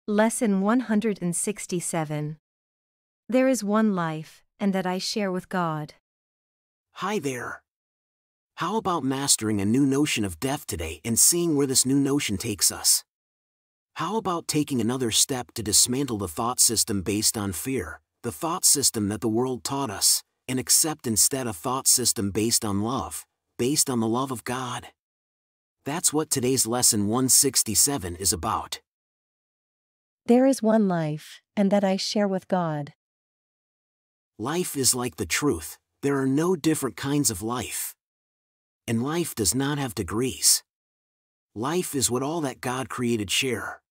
Lesson 167. There is one life, and that I share with God. Hi there. How about mastering a new notion of death today and seeing where this new notion takes us? How about taking another step to dismantle the thought system based on fear, the thought system that the world taught us, and accept instead a thought system based on love, based on the love of God? That's what today's lesson 167 is about. There is one life, and that I share with God. Life is like the truth. There are no different kinds of life. And life does not have degrees. Life is what all that God created share.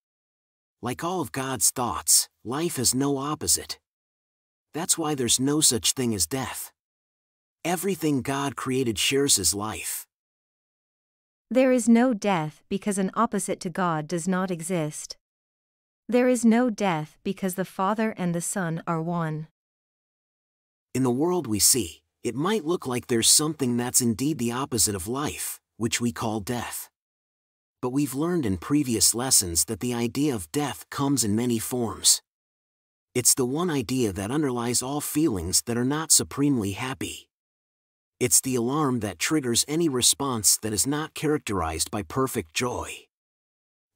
Like all of God's thoughts, life has no opposite. That's why there's no such thing as death. Everything God created shares His life. There is no death because an opposite to God does not exist. There is no death because the Father and the Son are one. In the world we see, it might look like there's something that's indeed the opposite of life, which we call death. But we've learned in previous lessons that the idea of death comes in many forms. It's the one idea that underlies all feelings that are not supremely happy. It's the alarm that triggers any response that is not characterized by perfect joy.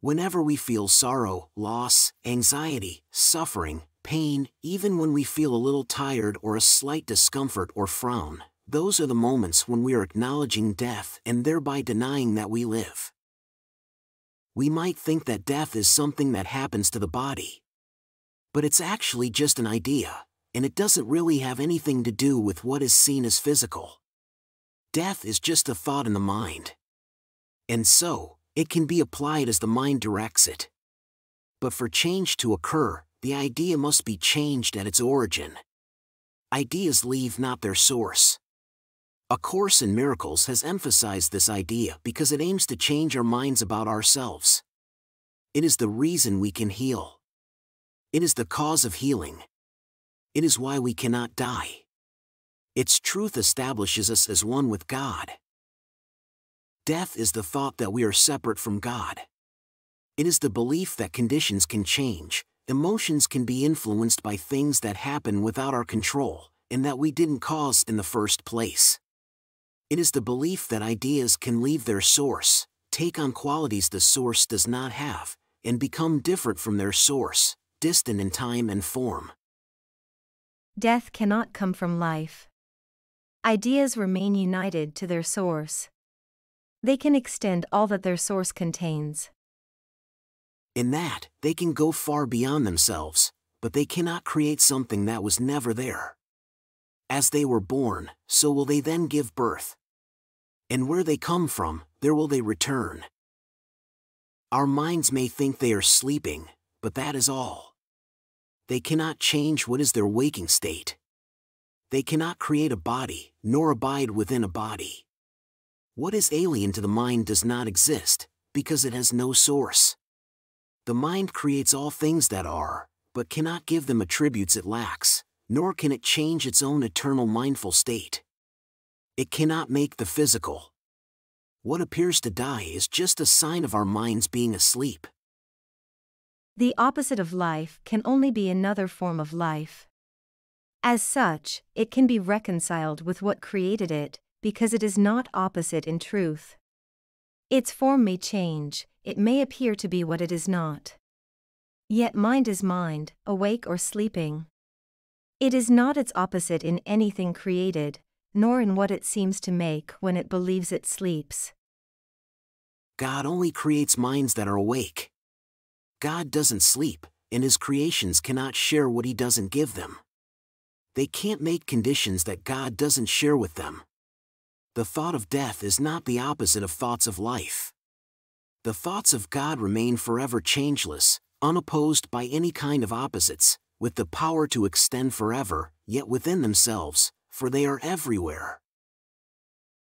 Whenever we feel sorrow, loss, anxiety, suffering, pain, even when we feel a little tired or a slight discomfort or frown, those are the moments when we are acknowledging death and thereby denying that we live. We might think that death is something that happens to the body. But it's actually just an idea, and it doesn't really have anything to do with what is seen as physical. Death is just a thought in the mind. And so, it can be applied as the mind directs it. But for change to occur, the idea must be changed at its origin. Ideas leave not their source. A Course in Miracles has emphasized this idea because it aims to change our minds about ourselves. It is the reason we can heal. It is the cause of healing. It is why we cannot die. Its truth establishes us as one with God. Death is the thought that we are separate from God. It is the belief that conditions can change, emotions can be influenced by things that happen without our control, and that we didn't cause in the first place. It is the belief that ideas can leave their source, take on qualities the source does not have, and become different from their source, distant in time and form. Death cannot come from life. Ideas remain united to their source. They can extend all that their source contains. In that, they can go far beyond themselves, but they cannot create something that was never there. As they were born, so will they then give birth. And where they come from, there will they return. Our minds may think they are sleeping, but that is all. They cannot change what is their waking state. They cannot create a body, nor abide within a body. What is alien to the mind does not exist, because it has no source. The mind creates all things that are, but cannot give them attributes it lacks, nor can it change its own eternal mindful state. It cannot make the physical. What appears to die is just a sign of our minds being asleep. The opposite of life can only be another form of life. As such, it can be reconciled with what created it, because it is not opposite in truth. Its form may change, it may appear to be what it is not. Yet mind is mind, awake or sleeping. It is not its opposite in anything created, nor in what it seems to make when it believes it sleeps. God only creates minds that are awake. God doesn't sleep, and His creations cannot share what He doesn't give them. They can't make conditions that God doesn't share with them. The thought of death is not the opposite of thoughts of life. The thoughts of God remain forever changeless, unopposed by any kind of opposites, with the power to extend forever, yet within themselves, for they are everywhere.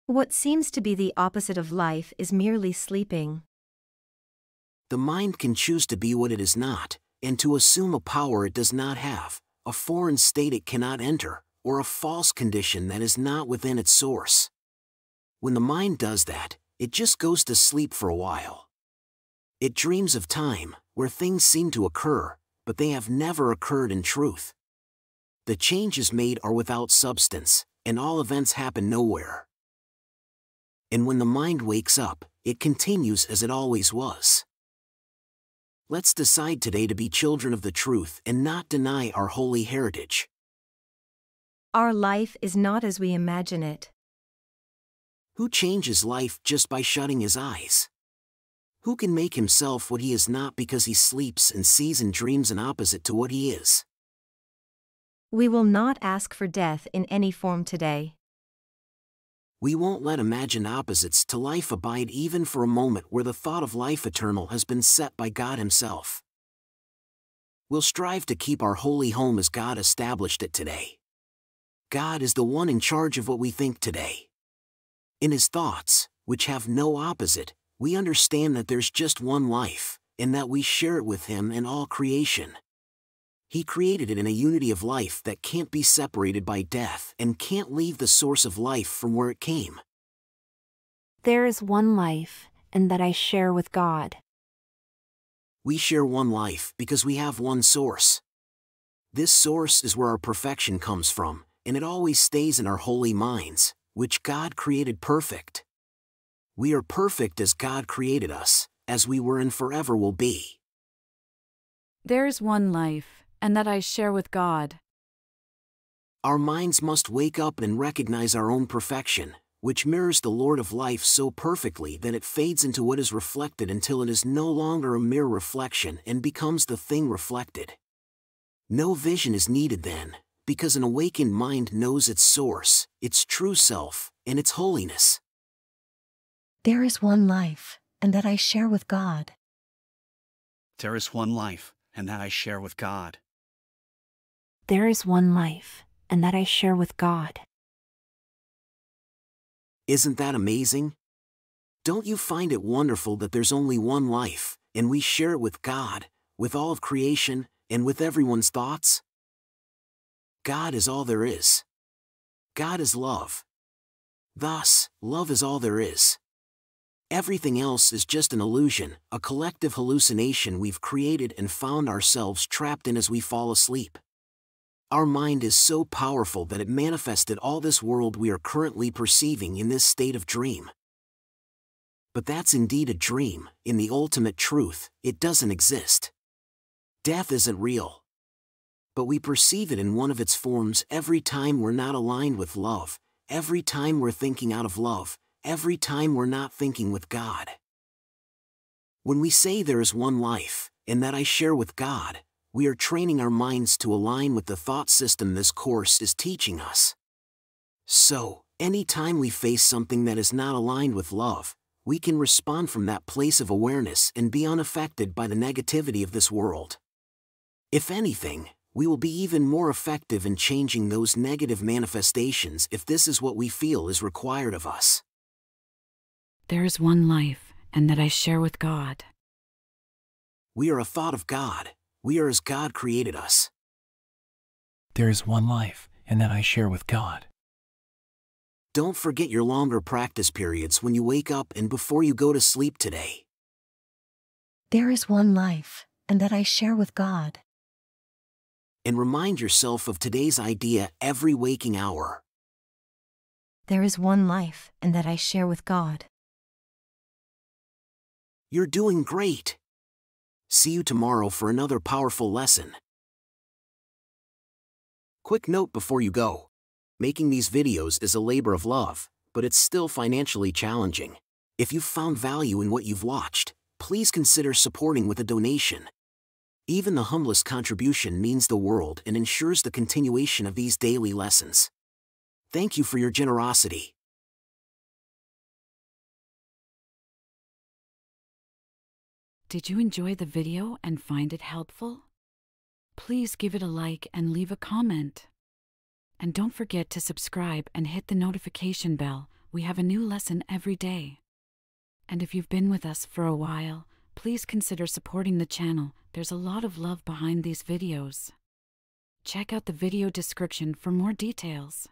What seems to be the opposite of life is merely sleeping. The mind can choose to be what it is not, and to assume a power it does not have, a foreign state it cannot enter, or a false condition that is not within its source. When the mind does that, it just goes to sleep for a while. It dreams of time, where things seem to occur, but they have never occurred in truth. The changes made are without substance, and all events happen nowhere. And when the mind wakes up, it continues as it always was. Let's decide today to be children of the truth and not deny our holy heritage. Our life is not as we imagine it. Who changes life just by shutting his eyes? Who can make himself what he is not because he sleeps and sees and dreams an opposite to what he is? We will not ask for death in any form today. We won't let imagined opposites to life abide even for a moment where the thought of life eternal has been set by God himself. We'll strive to keep our holy home as God established it today. God is the one in charge of what we think today. In his thoughts, which have no opposite, we understand that there's just one life, and that we share it with him and all creation. He created it in a unity of life that can't be separated by death and can't leave the source of life from where it came. There is one life, and that I share with God. We share one life because we have one source. This source is where our perfection comes from, and it always stays in our holy minds, which God created perfect. We are perfect as God created us, as we were and forever will be. There is one life, and that I share with God. Our minds must wake up and recognize our own perfection, which mirrors the Lord of life so perfectly that it fades into what is reflected until it is no longer a mere reflection and becomes the thing reflected. No vision is needed then, because an awakened mind knows its source, its true self, and its holiness. There is one life, and that I share with God. There is one life, and that I share with God. There is one life, and that I share with God. Isn't that amazing? Don't you find it wonderful that there's only one life, and we share it with God, with all of creation, and with everyone's thoughts? God is all there is. God is love. Thus, love is all there is. Everything else is just an illusion, a collective hallucination we've created and found ourselves trapped in as we fall asleep. Our mind is so powerful that it manifested all this world we are currently perceiving in this state of dream. But that's indeed a dream. In the ultimate truth, it doesn't exist. Death isn't real. But we perceive it in one of its forms every time we're not aligned with love, every time we're thinking out of love, every time we're not thinking with God. When we say there is one life, and that I share with God, we are training our minds to align with the thought system this course is teaching us. So, any time we face something that is not aligned with love, we can respond from that place of awareness and be unaffected by the negativity of this world. If anything, we will be even more effective in changing those negative manifestations if this is what we feel is required of us. There is one life, and that I share with God. We are a thought of God. We are as God created us. There is one life, and that I share with God. Don't forget your longer practice periods when you wake up and before you go to sleep today. There is one life, and that I share with God. And remind yourself of today's idea every waking hour. There is one life, and that I share with God. You're doing great. See you tomorrow for another powerful lesson. Quick note before you go. Making these videos is a labor of love, but it's still financially challenging. If you've found value in what you've watched, please consider supporting with a donation. Even the humblest contribution means the world and ensures the continuation of these daily lessons. Thank you for your generosity. Did you enjoy the video and find it helpful? Please give it a like and leave a comment. And don't forget to subscribe and hit the notification bell. We have a new lesson every day. And if you've been with us for a while, please consider supporting the channel. There's a lot of love behind these videos. Check out the video description for more details.